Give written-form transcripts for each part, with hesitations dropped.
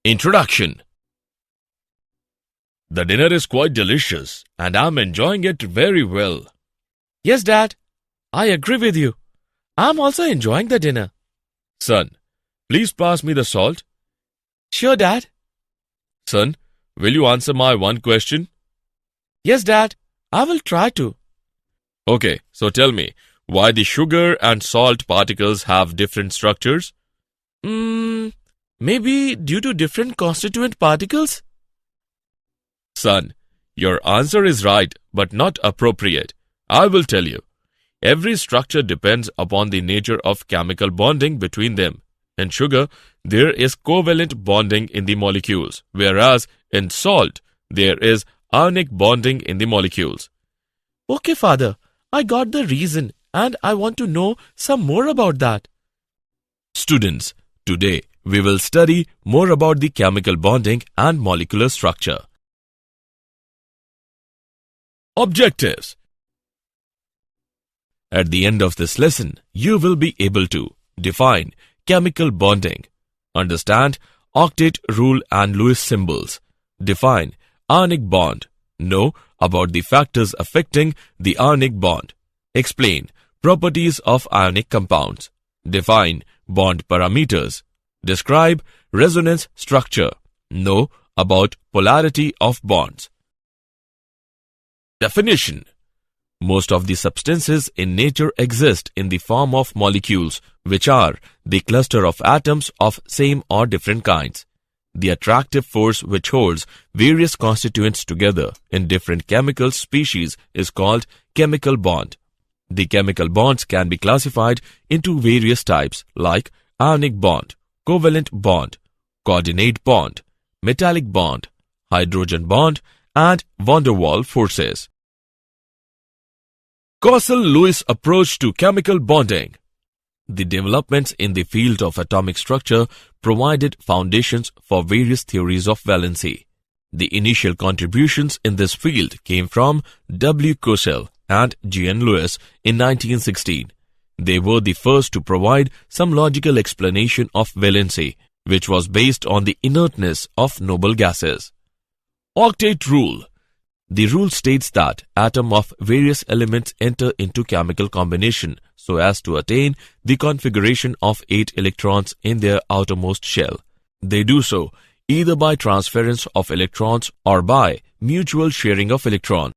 Introduction. The dinner is quite delicious and I'm enjoying it very well. Yes, Dad. I agree with you. I'm also enjoying the dinner. Son, please pass me the salt. Sure, Dad. Son, will you answer my one question? Yes, Dad. I will try to. Okay, so tell me, why the sugar and salt particles have different structures? Maybe due to different constituent particles? Son, your answer is right but not appropriate. I will tell you. Every structure depends upon the nature of chemical bonding between them. In sugar, there is covalent bonding in the molecules, whereas in salt, there is ionic bonding in the molecules. Okay, Father. I got the reason and I want to know some more about that. Students, today we will study more about the chemical bonding and molecular structure. Objectives. At the end of this lesson, you will be able to define chemical bonding, understand octet rule and Lewis symbols, define ionic bond, know about the factors affecting the ionic bond, explain properties of ionic compounds, define bond parameters, describe resonance structure, know about polarity of bonds. Definition. Most of the substances in nature exist in the form of molecules, which are the cluster of atoms of same or different kinds. The attractive force which holds various constituents together in different chemical species is called chemical bond. The chemical bonds can be classified into various types like ionic bond, covalent bond, coordinate bond, metallic bond, hydrogen bond, and van der Waals forces. Coastal-Lewis approach to chemical bonding. The developments in the field of atomic structure provided foundations for various theories of valency. The initial contributions in this field came from W. Coastal and G. N. Lewis in 1916. They were the first to provide some logical explanation of valency, which was based on the inertness of noble gases. Octet rule. The rule states that atoms of various elements enter into chemical combination so as to attain the configuration of 8 electrons in their outermost shell. They do so either by transference of electrons or by mutual sharing of electrons.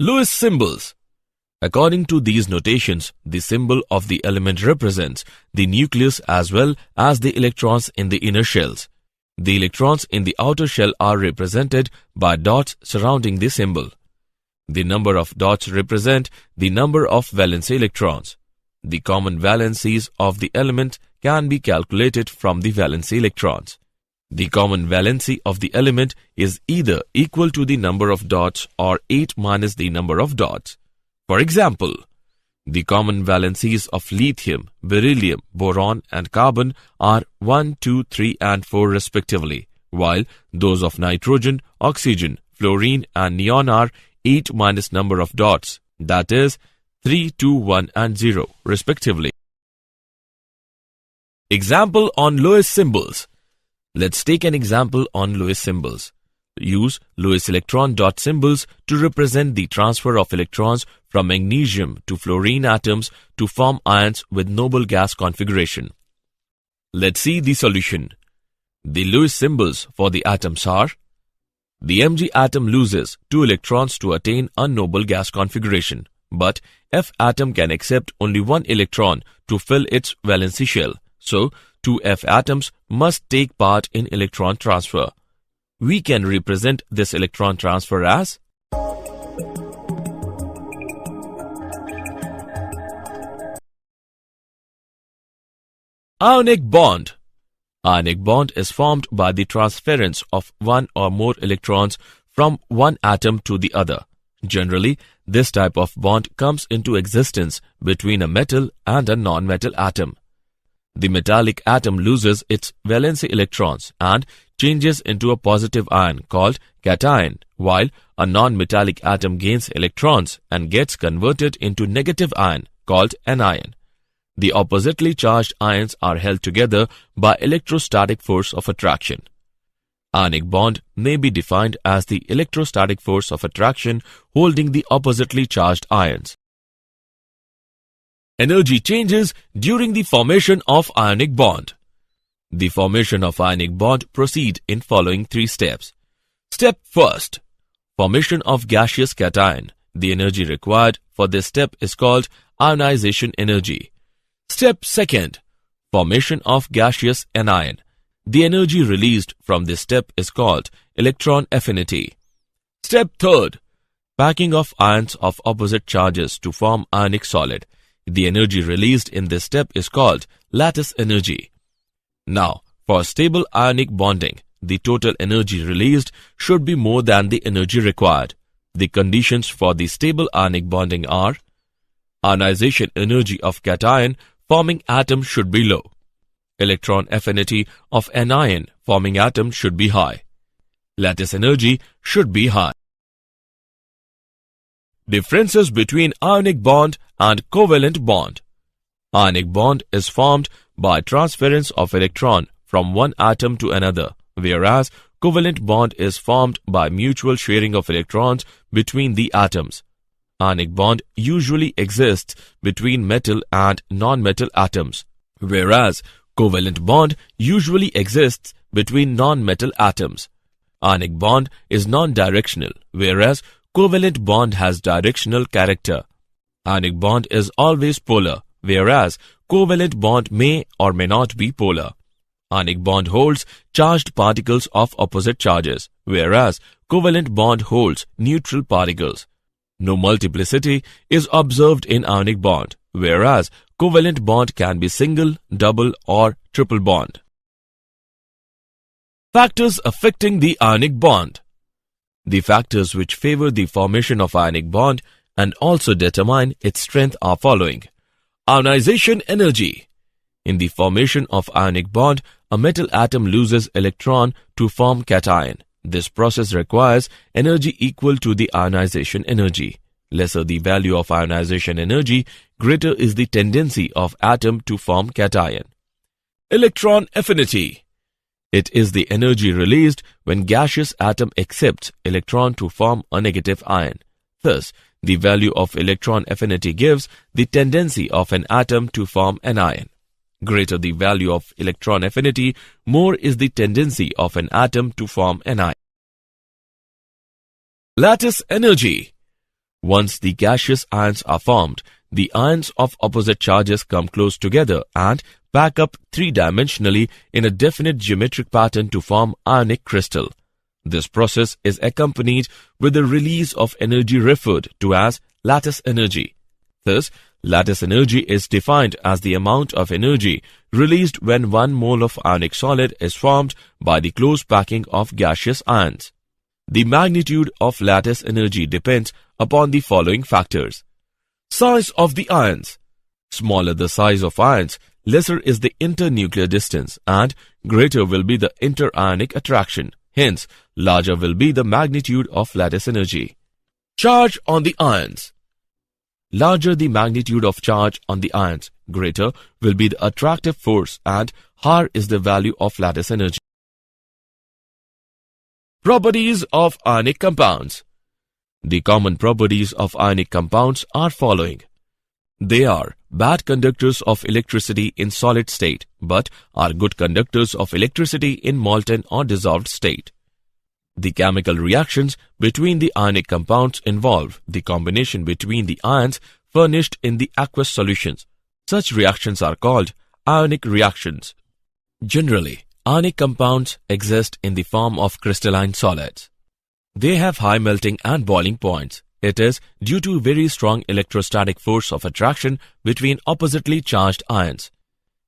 Lewis symbols. According to these notations, the symbol of the element represents the nucleus as well as the electrons in the inner shells. The electrons in the outer shell are represented by dots surrounding the symbol. The number of dots represent the number of valence electrons. The common valencies of the element can be calculated from the valence electrons. The common valency of the element is either equal to the number of dots or 8 minus the number of dots. For example, the common valencies of lithium, beryllium, boron and carbon are 1, 2, 3 and 4 respectively, while those of nitrogen, oxygen, fluorine and neon are 8 minus number of dots, that is 3, 2, 1 and 0 respectively. Example on Lewis symbols. Let's take an example on Lewis symbols. Use Lewis electron dot symbols to represent the transfer of electrons from magnesium to fluorine atoms to form ions with noble gas configuration. Let's see the solution. The Lewis symbols for the atoms are: the Mg atom loses 2 electrons to attain a noble gas configuration, but F atom can accept only 1 electron to fill its valency shell, so 2 F atoms must take part in electron transfer. We can represent this electron transfer as ionic bond. Ionic bond is formed by the transference of 1 or more electrons from one atom to the other. Generally, this type of bond comes into existence between a metal and a non-metal atom. The metallic atom loses its valency electrons and changes into a positive ion called cation, while a non-metallic atom gains electrons and gets converted into negative ion called anion. The oppositely charged ions are held together by electrostatic force of attraction. Ionic bond may be defined as the electrostatic force of attraction holding the oppositely charged ions. Energy changes during the formation of ionic bond. The formation of ionic bond proceeds in following 3 steps. Step 1. Formation of gaseous cation. The energy required for this step is called ionization energy. Step 2. Formation of gaseous anion. The energy released from this step is called electron affinity. Step 3. Packing of ions of opposite charges to form ionic solid. The energy released in this step is called lattice energy. Now, for stable ionic bonding, the total energy released should be more than the energy required. The conditions for the stable ionic bonding are: ionization energy of cation forming atom should be low. Electron affinity of anion forming atom should be high. Lattice energy should be high. Differences between ionic bond and covalent bond. Ionic bond is formed by transference of electron from one atom to another, whereas covalent bond is formed by mutual sharing of electrons between the atoms. Ionic bond usually exists between metal and non-metal atoms, whereas covalent bond usually exists between non-metal atoms. Ionic bond is non-directional, whereas covalent bond has directional character. Ionic bond is always polar, whereas covalent bond may or may not be polar. Ionic bond holds charged particles of opposite charges, whereas covalent bond holds neutral particles. No multiplicity is observed in ionic bond, whereas covalent bond can be single, double or triple bond. Factors affecting the ionic bond. The factors which favor the formation of ionic bond and also determine its strength are following. Ionization energy. In the formation of ionic bond, a metal atom loses electron to form cation. This process requires energy equal to the ionization energy. Lesser the value of ionization energy, greater is the tendency of atom to form cation. Electron affinity. It is the energy released when gaseous atom accepts electron to form a negative ion. Thus, the value of electron affinity gives the tendency of an atom to form an ion. Greater the value of electron affinity, more is the tendency of an atom to form an ion. Lattice energy. Once the gaseous ions are formed, the ions of opposite charges come close together and pack up three-dimensionally in a definite geometric pattern to form ionic crystal. This process is accompanied with the release of energy referred to as lattice energy. Thus, lattice energy is defined as the amount of energy released when 1 mole of ionic solid is formed by the close packing of gaseous ions. The magnitude of lattice energy depends upon the following factors. Size of the ions. Smaller the size of ions, lesser is the internuclear distance and greater will be the interionic attraction. Hence, larger will be the magnitude of lattice energy. Charge on the ions. Larger the magnitude of charge on the ions, greater will be the attractive force and higher is the value of lattice energy. Properties of ionic compounds. The common properties of ionic compounds are following. They are bad conductors of electricity in solid state, but are good conductors of electricity in molten or dissolved state. The chemical reactions between the ionic compounds involve the combination between the ions furnished in the aqueous solutions. Such reactions are called ionic reactions. Generally, ionic compounds exist in the form of crystalline solids. They have high melting and boiling points. It is due to very strong electrostatic force of attraction between oppositely charged ions.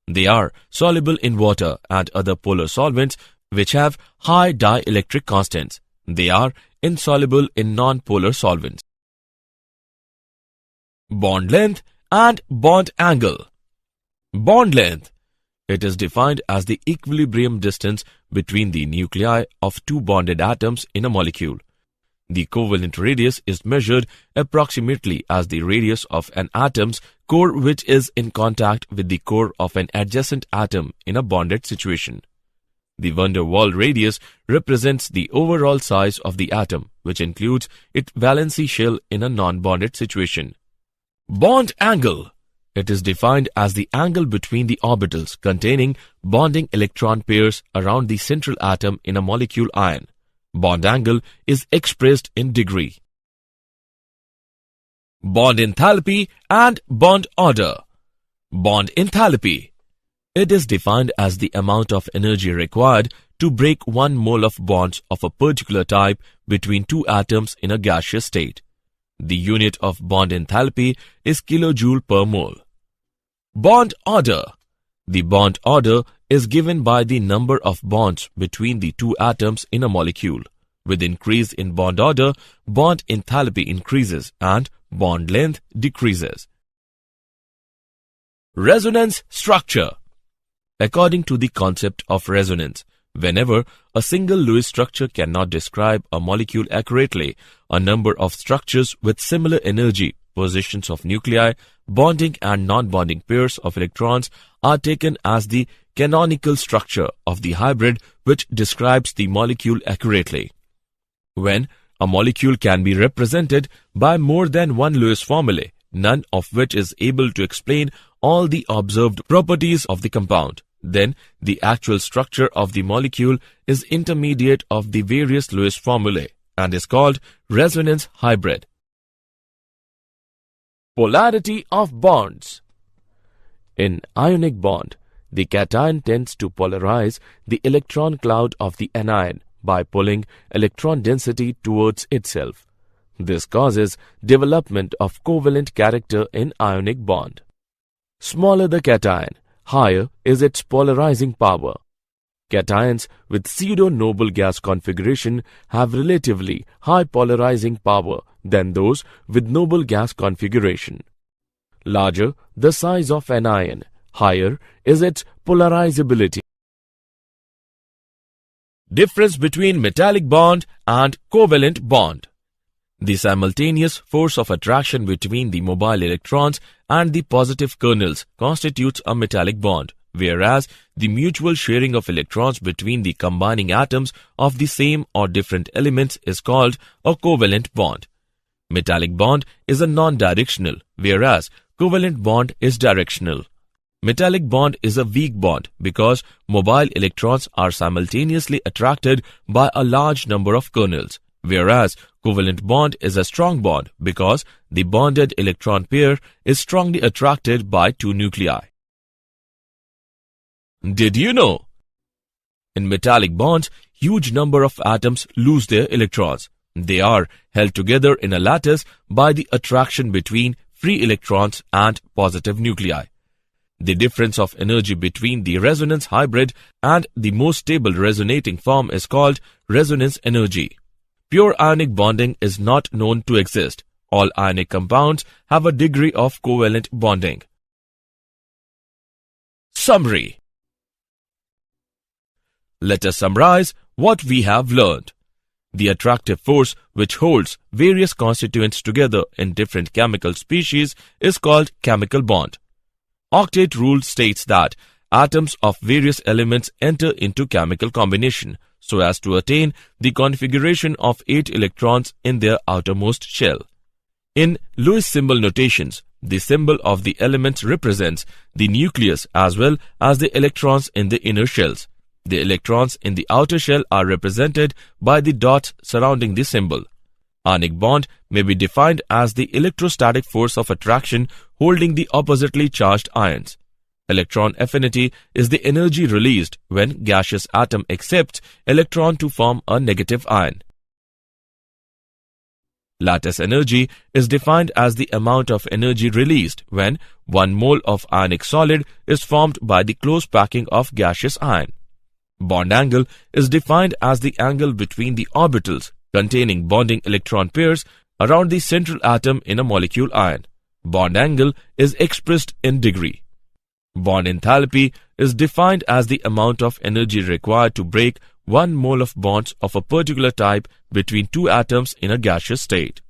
They are soluble in water and other polar solvents which have high dielectric constants. They are insoluble in non-polar solvents. Bond length and bond angle. Bond length. It is defined as the equilibrium distance between the nuclei of two bonded atoms in a molecule. The covalent radius is measured approximately as the radius of an atom's core which is in contact with the core of an adjacent atom in a bonded situation. The van der Waals radius represents the overall size of the atom, which includes its valency shell in a non-bonded situation. Bond angle. It is defined as the angle between the orbitals containing bonding electron pairs around the central atom in a molecule ion. Bond angle is expressed in degree. Bond enthalpy and bond order. Bond enthalpy. It is defined as the amount of energy required to break 1 mole of bonds of a particular type between two atoms in a gaseous state. The unit of bond enthalpy is kilojoule per mole. Bond order. The bond order is given by the number of bonds between the two atoms in a molecule. With increase in bond order, bond enthalpy increases and bond length decreases. Resonance structure. According to the concept of resonance, whenever a single Lewis structure cannot describe a molecule accurately, a number of structures with similar energy, positions of nuclei, bonding and non-bonding pairs of electrons are taken as the canonical structure of the hybrid which describes the molecule accurately. When a molecule can be represented by more than one Lewis formulae, none of which is able to explain all the observed properties of the compound, then the actual structure of the molecule is intermediate of the various Lewis formulae and is called resonance hybrid. Polarity of bonds. In ionic bond, the cation tends to polarize the electron cloud of the anion by pulling electron density towards itself. This causes development of covalent character in ionic bond. Smaller the cation, higher is its polarizing power. Cations with pseudo-noble gas configuration have relatively high polarizing power than those with noble gas configuration. Larger the size of an ion, higher is its polarizability. Difference between metallic bond and covalent bond. The simultaneous force of attraction between the mobile electrons and the positive kernels constitutes a metallic bond, whereas the mutual sharing of electrons between the combining atoms of the same or different elements is called a covalent bond. Metallic bond is a non-directional, whereas covalent bond is directional. Metallic bond is a weak bond because mobile electrons are simultaneously attracted by a large number of kernels, whereas covalent bond is a strong bond because the bonded electron pair is strongly attracted by two nuclei. Did you know? In metallic bonds, huge number of atoms lose their electrons. They are held together in a lattice by the attraction between free electrons and positive nuclei. The difference of energy between the resonance hybrid and the most stable resonating form is called resonance energy. Pure ionic bonding is not known to exist. All ionic compounds have a degree of covalent bonding. Summary. Let us summarize what we have learned. The attractive force which holds various constituents together in different chemical species is called chemical bond. Octet rule states that atoms of various elements enter into chemical combination so as to attain the configuration of 8 electrons in their outermost shell. In Lewis symbol notations, the symbol of the elements represents the nucleus as well as the electrons in the inner shells. The electrons in the outer shell are represented by the dots surrounding the symbol. Ionic bond may be defined as the electrostatic force of attraction holding the oppositely charged ions. Electron affinity is the energy released when gaseous atom accepts electron to form a negative ion. Lattice energy is defined as the amount of energy released when 1 mole of ionic solid is formed by the close packing of gaseous ion. Bond angle is defined as the angle between the orbitals containing bonding electron pairs around the central atom in a molecule ion. Bond angle is expressed in degree. Bond enthalpy is defined as the amount of energy required to break 1 mole of bonds of a particular type between two atoms in a gaseous state.